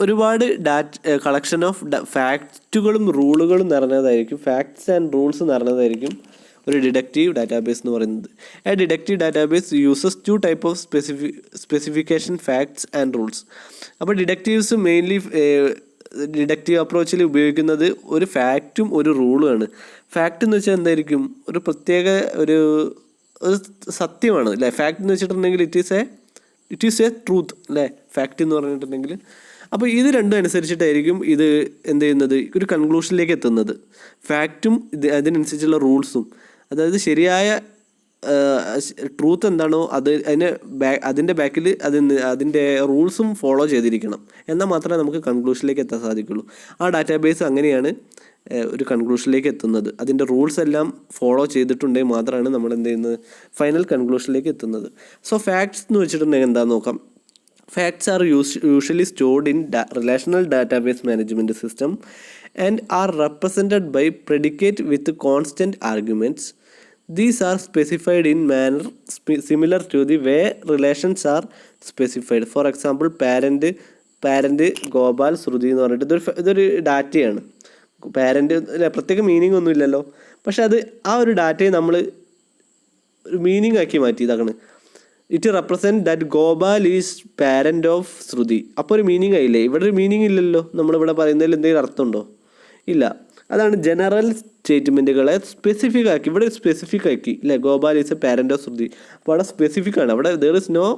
ഒരുപാട് കളക്ഷൻ ഓഫ് ഫാക്റ്റുകളും റൂളുകളും നിറഞ്ഞതായിരിക്കും, ഫാക്ട്സ് ആൻഡ് റൂൾസ് നിറഞ്ഞതായിരിക്കും ഒരു ഡിഡക്റ്റീവ് ഡാറ്റാബേസ് എന്ന് പറയുന്നത്. A deductive database uses 2 type of specification, facts and rules. അപ്പോൾ ഡിഡക്റ്റീവ്സ് മെയിൻലി ഡിഡക്റ്റീവ് അപ്രോച്ചിൽ ഉപയോഗിക്കുന്നത് ഒരു ഫാക്റ്റും ഒരു റൂളുമാണ്. ഫാക്റ്റ് എന്ന് വെച്ചാൽ എന്തായിരിക്കും, ഒരു പ്രത്യേക ഒരു സത്യമാണ് അല്ലേ. ഫാക്റ്റ് എന്ന് വെച്ചിട്ടുണ്ടെങ്കിൽ ഇറ്റ് ഈസ് എ ട്രൂത്ത് അല്ലേ, ഫാക്റ്റ് എന്ന് പറഞ്ഞിട്ടുണ്ടെങ്കിൽ. അപ്പോൾ ഇത് രണ്ടും അനുസരിച്ചിട്ടായിരിക്കും ഇത് എന്ത് ചെയ്യുന്നത്, ഒരു കൺക്ലൂഷനിലേക്ക് എത്തുന്നത്. ഫാക്റ്റും അതിനനുസരിച്ചുള്ള റൂൾസും, അതായത് ശരിയായ ട്രൂത്ത് എന്താണോ അതിൻ്റെ ബാക്കിൽ അതിൻ്റെ റൂൾസും ഫോളോ ചെയ്തിരിക്കണം. എന്നാൽ മാത്രമേ നമുക്ക് കൺക്ലൂഷനിലേക്ക് എത്താൻ സാധിക്കുള്ളൂ. ആ ഡാറ്റാബേസ് അങ്ങനെയാണ് ഒരു കൺക്ലൂഷനിലേക്ക് എത്തുന്നത്. അതിൻ്റെ റൂൾസ് എല്ലാം ഫോളോ ചെയ്തിട്ടുണ്ടെങ്കിൽ മാത്രമാണ് നമ്മൾ എന്ത് ചെയ്യുന്നത്, ഫൈനൽ കൺക്ലൂഷനിലേക്ക് എത്തുന്നത്. സോ ഫാക്ട്സ് എന്ന് വെച്ചിട്ടുണ്ടെങ്കിൽ എന്താണെന്ന് നോക്കാം. Facts are usually stored in relational database management system and are represented by predicate with constant arguments. These are specified in manner similar to the way relations are specified. For example, parent Gopal ശ്രുതി എന്ന് പറഞ്ഞിട്ട് ഇതൊരു ഡാറ്റയാണ്. Parent പ്രത്യേക meaning ഒന്നും ഇല്ലല്ലോ, പക്ഷെ അത് ആ ഒരു ഡാറ്റയെ നമ്മൾ ഒരു മീനിങ് ആക്കി മാറ്റി. ഇതാണ് it represent that Gopal is parent of Shruti. അപ്പോൾ ഒരു മീനിങ് ആയില്ലേ. ഇവിടെ ഒരു മീനിങ് ഇല്ലല്ലോ, നമ്മളിവിടെ പറയുന്നതിൽ എന്തെങ്കിലും അർത്ഥമുണ്ടോ, ഇല്ല. അതാണ് ജനറൽ സ്റ്റേറ്റ്മെൻറ്റുകളെ സ്പെസിഫിക് ആക്കി, ഇവിടെ സ്പെസിഫിക് ആക്കി അല്ലേ. Gopal is a parent of Shruti, അപ്പോൾ അവിടെ സ്പെസിഫിക് ആണ്. അവിടെ ദർ ഇസ് നോ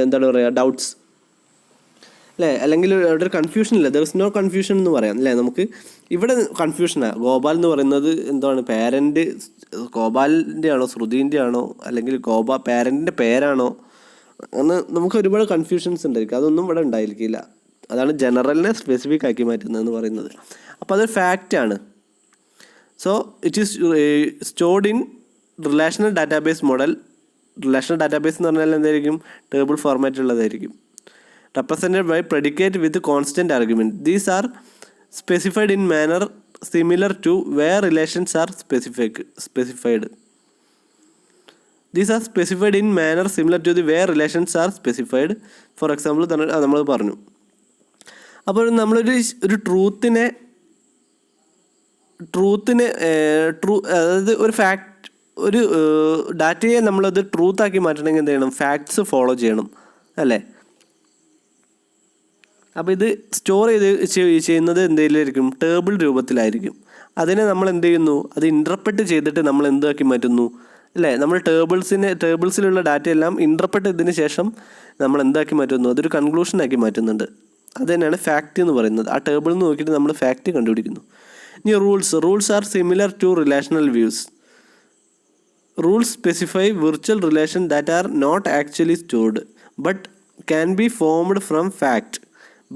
എന്താണ് പറയുക, ഡൗട്ട്സ് അല്ലേ, അല്ലെങ്കിൽ അവിടെ ഒരു കൺഫ്യൂഷൻ ഇല്ല. ദർ ഇസ് നോ കൺഫ്യൂഷൻ എന്ന് പറയാം അല്ലേ. നമുക്ക് ഇവിടെ കൺഫ്യൂഷനാണ്. ഗോപാൽ എന്ന് പറയുന്നത് എന്താണ്, പാരൻ്റ് ഗോപാലിൻ്റെ ആണോ ശ്രുതിൻ്റെ ആണോ, അല്ലെങ്കിൽ പാരൻറ്റിൻ്റെ പേരാണോ, അങ്ങനെ നമുക്ക് ഒരുപാട് കൺഫ്യൂഷൻസ് ഉണ്ടായിരിക്കും. അതൊന്നും ഇവിടെ ഉണ്ടായിരിക്കില്ല. അതാണ് ജനറലിനെ സ്പെസിഫിക് ആക്കി മാറ്റുന്നതെന്ന് പറയുന്നത്. അപ്പോൾ അതൊരു ഫാക്റ്റാണ്. So it is stored in relational database model. Relational database എന്ന് പറഞ്ഞാൽ എന്തായിരിക്കും, ടേബിൾ ഫോർമാറ്റ് ഉള്ളതായിരിക്കും. Represented by predicate with constant argument. These are specified in manner similar to where relations are specified. These are specified in manner similar to the where relations are specified. For example, നമ്മൾ പറഞ്ഞു. അപ്പോൾ നമ്മളൊരു ട്രൂത്തിനെ അതായത് ഒരു fact, ഒരു ഡാറ്റയെ നമ്മളത് ട്രൂത്താക്കി മാറ്റണമെങ്കിൽ എന്ത് ചെയ്യണം, ഫാക്ട്സ് ഫോളോ ചെയ്യണം അല്ലേ. അപ്പോൾ ഇത് സ്റ്റോർ ചെയ്യുന്നത് എന്തെങ്കിലുമായിരിക്കും, ടേബിൾ രൂപത്തിലായിരിക്കും. അതിനെ നമ്മൾ എന്ത് ചെയ്യുന്നു, അത് ഇൻ്റർപ്രറ്റ് ചെയ്തിട്ട് നമ്മൾ എന്താക്കി മാറ്റുന്നു അല്ലേ. നമ്മൾ ടേബിൾസിലുള്ള ഡാറ്റയെല്ലാം ഇൻ്റർപ്രറ്റ് ചെയ്തതിന് ശേഷം നമ്മൾ എന്താക്കി മാറ്റുന്നു, അതൊരു കൺക്ലൂഷനാക്കി മാറ്റുന്നുണ്ട്. അത് തന്നെയാണ് ഫാക്റ്റ് എന്ന് പറയുന്നത്. ആ ടേബിളിൽ നിന്ന് നോക്കിയിട്ട് നമ്മൾ ഫാക്റ്റ് കണ്ടുപിടിക്കുന്നു. ഇനി rules are similar to relational views. Rules specify virtual relation that are not actually stored but can be formed from fact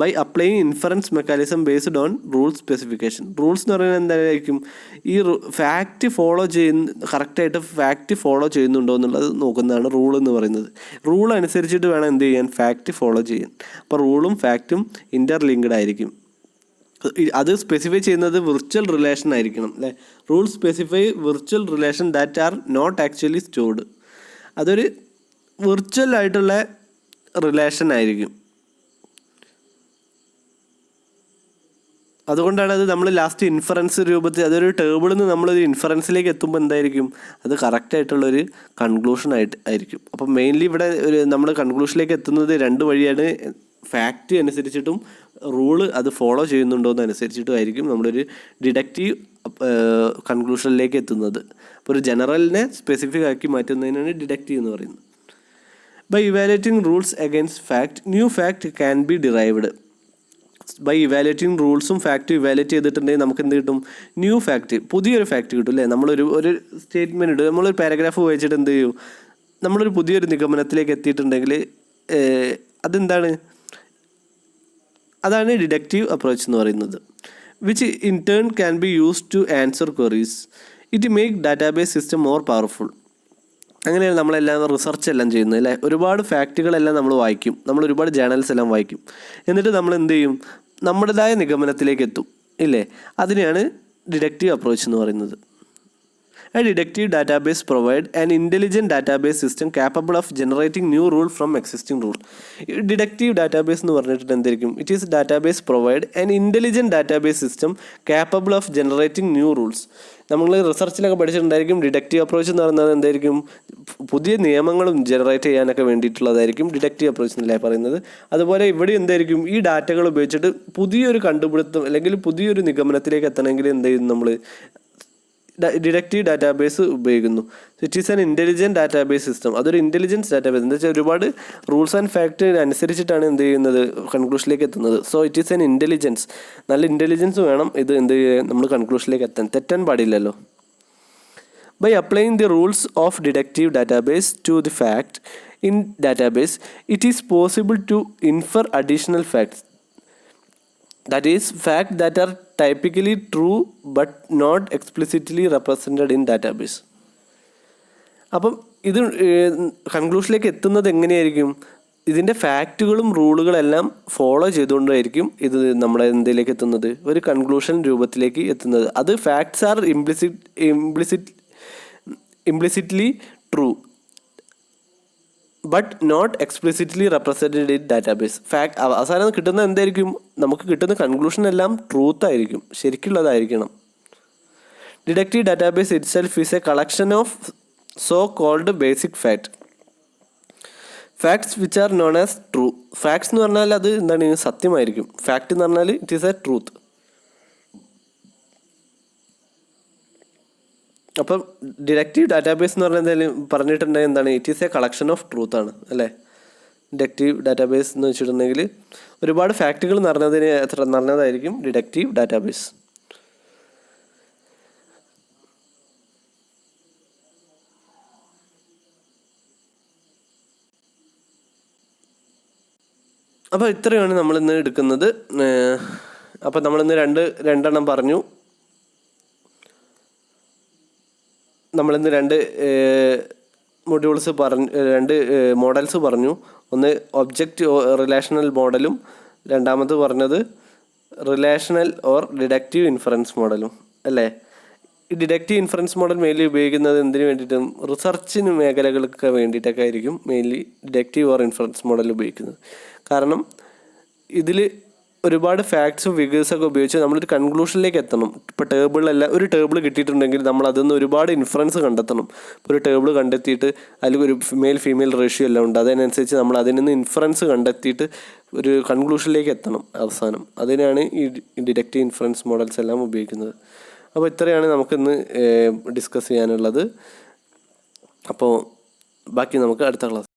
by applying inference mechanism based on rule specification. Rules എന്ന് പറയുന്നത് എന്തായിരിക്കും, ഈ fact കറക്റ്റായിട്ട് fact follow ചെയ്യുന്നുണ്ടോ എന്നുള്ളത് നോക്കുന്നതാണ് rule എന്ന് പറയുന്നത്. റൂൾ അനുസരിച്ചിട്ട് വേണം എന്ത് ചെയ്യാൻ, ഫാക്റ്റ് ഫോളോ ചെയ്യാൻ. അപ്പോൾ റൂളും ഫാക്റ്റും ഇൻ്റർലിങ്ക്ഡ് ആയിരിക്കും. അത് സ്പെസിഫൈ ചെയ്യുന്നത് വിർച്വൽ റിലേഷൻ ആയിരിക്കണം അല്ലേ. Rule specify virtual relation that are not actually stored. അതൊരു വിർച്വൽ ആയിട്ടുള്ള റിലേഷൻ ആയിരിക്കും. അതുകൊണ്ടാണ് അത് നമ്മൾ ലാസ്റ്റ് ഇൻഫറൻസ് രൂപത്തിൽ അതൊരു ടേബിളിൽ നിന്ന് നമ്മളൊരു ഇൻഫറൻസിലേക്ക് എത്തുമ്പോൾ എന്തായിരിക്കും, അത് കറക്റ്റായിട്ടുള്ളൊരു കൺക്ലൂഷൻ ആയിരിക്കും. അപ്പം മെയിൻലി ഇവിടെ നമ്മൾ കൺക്ലൂഷനിലേക്ക് എത്തുന്നത് രണ്ട് വഴിയാണ്. ഫാക്റ്റ് അനുസരിച്ചിട്ടും റൂള് അത് ഫോളോ ചെയ്യുന്നുണ്ടോ എന്നനുസരിച്ചിട്ടും ആയിരിക്കും നമ്മളൊരു ഡിഡക്റ്റീവ് കൺക്ലൂഷനിലേക്ക് എത്തുന്നത്. അപ്പോൾ ഒരു ജനറലിനെ സ്പെസിഫിക് ആക്കി മാറ്റുന്നതിനാണ് ഡിഡക്റ്റീവ് എന്ന് പറയുന്നത്. By evaluating rules against fact new fact can be derived. By evaluating റൂൾസും ഫാക്റ്റും ഇവാലുവേറ്റ് ചെയ്തിട്ടുണ്ടെങ്കിൽ നമുക്ക് എന്ത് കിട്ടും, ന്യൂ ഫാക്റ്റ്, പുതിയൊരു ഫാക്റ്റ് കിട്ടും അല്ലേ. ഒരു സ്റ്റേറ്റ്മെൻറ്റ് ഇട്ട് നമ്മളൊരു പാരഗ്രാഫ് വായിച്ചിട്ട് എന്ത് ചെയ്യും, നമ്മളൊരു പുതിയൊരു നിഗമനത്തിലേക്ക് എത്തിയിട്ടുണ്ടെങ്കിൽ അതെന്താണ്, അതാണ് ഡിഡക്റ്റീവ് അപ്രോച്ച് എന്ന് പറയുന്നത്. Which in turn can be used to answer queries. It make database system more powerful. അങ്ങനെയാണ് നമ്മളെല്ലാം റിസർച്ച് എല്ലാം ചെയ്യുന്നത് അല്ലേ. ഒരുപാട് ഫാക്റ്റുകളെല്ലാം നമ്മൾ വായിക്കും, നമ്മൾ ഒരുപാട് ജേണൽസ് എല്ലാം വായിക്കും. എന്നിട്ട് നമ്മൾ എന്ത് ചെയ്യും, നമ്മുടേതായ നിഗമനത്തിലേക്ക് എത്തും ഇല്ലേ. അതിനെയാണ് ഡിഡക്റ്റീവ് അപ്രോച്ച് എന്ന് പറയുന്നത്. A deductive database provides an intelligent database system capable of generating new rule from existing rule. Deductive database എന്ന് പറഞ്ഞിട്ട് എന്തായിരിക്കും, it is database provide an intelligent database system capable of generating new rules. നമ്മൾ റിസർച്ചിലൊക്കെ പഠിച്ചിട്ടുണ്ടായിരിക്കും deductive approach എന്ന് പറയുന്നത് എന്തായിരിക്കും, പുതിയ നിയമങ്ങളും generate ചെയ്യാനൊക്കെ വേണ്ടിയിട്ടുള്ളതായിരിക്കും ഡിഡക്റ്റീവ് അപ്രോച്ച് എന്നല്ലേ പറയുന്നത്. അതുപോലെ ഇവിടെ എന്തായിരിക്കും, ഈ ഡാറ്റകൾ ഉപയോഗിച്ചിട്ട് പുതിയൊരു കണ്ടുപിടുത്തം അല്ലെങ്കിൽ പുതിയൊരു നിഗമനത്തിലേക്ക് എത്തണമെങ്കിൽ എന്ത് ചെയ്യും, നമ്മൾ ഡിഡക്റ്റീവ് ഡാറ്റാബേസ് ഉപയോഗിക്കുന്നു. It is an intelligent database system. അതൊരു ഇൻ്റലിജൻസ് ഡാറ്റാബേസ് എന്താ വെച്ചാൽ ഒരുപാട് റൂൾസ് ആൻഡ് ഫാക്ട് അനുസരിച്ചിട്ടാണ് എന്ത് ചെയ്യുന്നത്, കൺക്ലൂഷനിലേക്ക് എത്തുന്നത്. So it is an intelligence, നല്ല ഇൻ്റലിജൻസ് വേണം ഇത് എന്ത് നമ്മൾ കൺക്ലൂഷനിലേക്ക് തെറ്റാൻ പാടില്ലല്ലോ. By applying the rules of deductive database to the fact in database it is possible to infer additional facts. That is, facts that are typically true but not explicitly represented in database. അപ്പം ഇത് കൺക്ലൂഷനിലേക്ക് എത്തുന്നത് എങ്ങനെയായിരിക്കും, ഇതിൻ്റെ ഫാക്റ്റുകളും റൂളുകളെല്ലാം follow ചെയ്തുകൊണ്ടായിരിക്കും ഇത് നമ്മുടെ എന്തിലേക്ക് എത്തുന്നത്, ഒരു conclusion രൂപത്തിലേക്ക് എത്തുന്നത്. അത് facts are implicitly true but not explicitly represented in database. അവസാനം കിട്ടുന്ന എന്തായിരിക്കും, നമുക്ക് കിട്ടുന്ന കൺക്ലൂഷൻ എല്ലാം ട്രൂത്ത് ആയിരിക്കും, ശരിക്കുള്ളതായിരിക്കണം. Deductive database itself is a collection of so called basic facts which are known as true. Facts എന്ന് പറഞ്ഞാൽ അത് എന്താണ്, സത്യമായിരിക്കും. ഫാക്റ്റ് എന്ന് പറഞ്ഞാൽ ഇറ്റ് ഈസ് എ ട്രൂത്ത്. അപ്പം ഡിഡക്റ്റീവ് ഡാറ്റാബേസ് എന്ന് പറഞ്ഞാൽ എന്തായാലും പറഞ്ഞിട്ടുണ്ടെങ്കിൽ എന്താണ്, it is a collection of truth ആണ് അല്ലേ. ഡിഡക്റ്റീവ് ഡാറ്റാബേസ് എന്ന് വെച്ചിട്ടുണ്ടെങ്കിൽ ഒരുപാട് ഫാക്റ്റുകൾ നിറഞ്ഞതായിരിക്കും ഡിഡക്റ്റീവ് ഡാറ്റാബേസ്. അപ്പോൾ ഇത്രയാണ് നമ്മളിന്ന് എടുക്കുന്നത്. അപ്പോൾ നമ്മളിന്ന് രണ്ടെണ്ണം പറഞ്ഞു. നമ്മളിന്ന് രണ്ട് മോഡൽസ് പറഞ്ഞു. ഒന്ന് ഒബ്ജക്റ്റ് റിലേഷണൽ മോഡലും രണ്ടാമത് പറഞ്ഞത് റിലേഷണൽ ഓർ ഡിഡക്റ്റീവ് ഇൻഫറൻസ് മോഡലും അല്ലേ. ഈ ഡിഡക്റ്റീവ് ഇൻഫറൻസ് മോഡൽ മെയിൻലി ഉപയോഗിക്കുന്നത് എന്തിനു വേണ്ടിയിട്ടും, റിസർച്ചിന് മേഖലകൾക്ക് വേണ്ടിയിട്ടൊക്കെ ആയിരിക്കും mainly deductive or inference model ഉപയോഗിക്കുന്നത്. കാരണം ഇതിൽ ഒരുപാട് ഫാക്ട്സും ഫിഗേഴ്സൊക്കെ ഉപയോഗിച്ച് നമ്മളൊരു കൺക്ലൂഷനിലേക്ക് എത്തണം. ഇപ്പോൾ ഒരു ടേബിൾ കിട്ടിയിട്ടുണ്ടെങ്കിൽ നമ്മൾ അതിൽ നിന്ന് ഒരുപാട് ഇൻഫറൻസ് കണ്ടെത്തണം. ഇപ്പോൾ ഒരു ടേബിൾ കണ്ടെത്തിയിട്ട് അതിൽ ഒരു മെയിൽ ഫീമെയിൽ റേഷ്യോ എല്ലാം ഉണ്ട്, അതിനനുസരിച്ച് നമ്മൾ അതിൽ നിന്ന് ഇൻഫറൻസ് കണ്ടെത്തിയിട്ട് ഒരു കൺക്ലൂഷനിലേക്ക് എത്തണം അവസാനം. അതിനാണ് ഈ ഡിഡക്റ്റീവ് ഇൻഫറൻസ് മോഡൽസ് എല്ലാം ഉപയോഗിക്കുന്നത്. അപ്പോൾ ഇത്രയാണ് നമുക്കിന്ന് ഡിസ്കസ് ചെയ്യാനുള്ളത്. അപ്പോൾ ബാക്കി നമുക്ക് അടുത്ത ക്ലാസ്